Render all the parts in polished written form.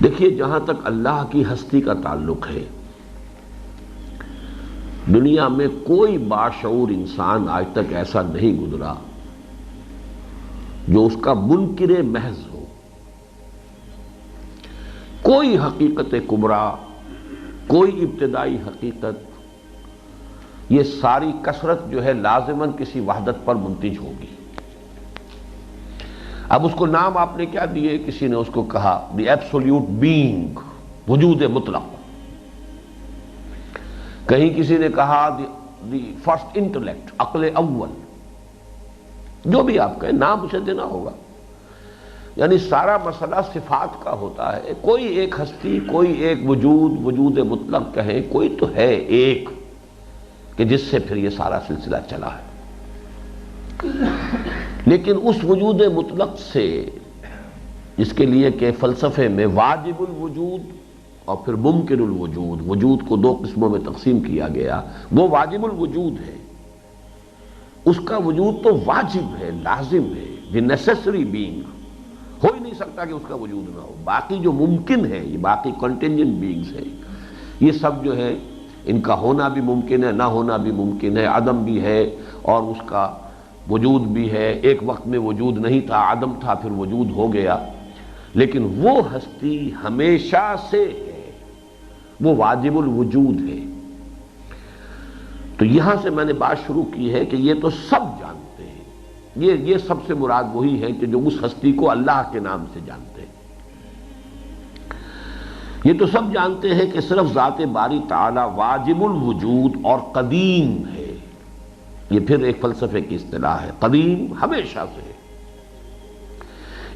دیکھیے، جہاں تک اللہ کی ہستی کا تعلق ہے، دنیا میں کوئی باشعور انسان آج تک ایسا نہیں گزرا جو اس کا منکر محض ہو۔ کوئی حقیقت کبریٰ، کوئی ابتدائی حقیقت، یہ ساری کثرت جو ہے لازماً کسی وحدت پر منتج ہوگی۔ اب اس کو نام آپ نے کیا دیے؟ کسی نے اس کو کہا دی ایبسولوٹ بینگ، وجود مطلق، کہیں کسی نے کہا دی فرسٹ انٹلیکٹ، عقل اول، جو بھی آپ کہیں نام اسے دینا ہوگا۔ یعنی سارا مسئلہ صفات کا ہوتا ہے۔ کوئی ایک ہستی، کوئی ایک وجود، وجود مطلق کہیں، کوئی تو ہے ایک کہ جس سے پھر یہ سارا سلسلہ چلا ہے۔ لیکن اس وجود مطلق سے، جس کے لیے کہ فلسفے میں واجب الوجود اور پھر ممکن الوجود، وجود کو دو قسموں میں تقسیم کیا گیا، وہ واجب الوجود ہے، اس کا وجود تو واجب ہے، لازم ہے، دی نیسیسری بینگ، ہو ہی نہیں سکتا کہ اس کا وجود نہ ہو۔ باقی جو ممکن ہے، یہ باقی کنٹینجنٹ بینگز ہیں، یہ سب جو ہے ان کا ہونا بھی ممکن ہے، نہ ہونا بھی ممکن ہے، عدم بھی ہے اور اس کا وجود بھی ہے۔ ایک وقت میں وجود نہیں تھا، عدم تھا، پھر وجود ہو گیا، لیکن وہ ہستی ہمیشہ سے ہے، وہ واجب الوجود ہے۔ تو یہاں سے میں نے بات شروع کی ہے کہ یہ تو سب جانتے ہیں، یہ سب سے مراد وہی ہے کہ جو اس ہستی کو اللہ کے نام سے جانتے ہیں۔ یہ تو سب جانتے ہیں کہ صرف ذات باری تعالی واجب الوجود اور قدیم ہے۔ یہ پھر ایک فلسفے کی اصطلاح ہے، قدیم، ہمیشہ سے ہے۔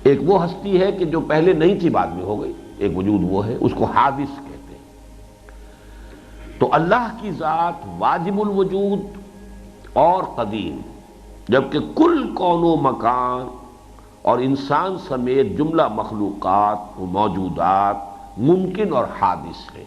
ایک وہ ہستی ہے کہ جو پہلے نہیں تھی، بعد میں ہو گئی، ایک وجود وہ ہے، اس کو حادث کہتے ہیں۔ تو اللہ کی ذات واجب الوجود اور قدیم، جبکہ کل کون و مکان اور انسان سمیت جملہ مخلوقات و موجودات ممکن اور حادث ہے۔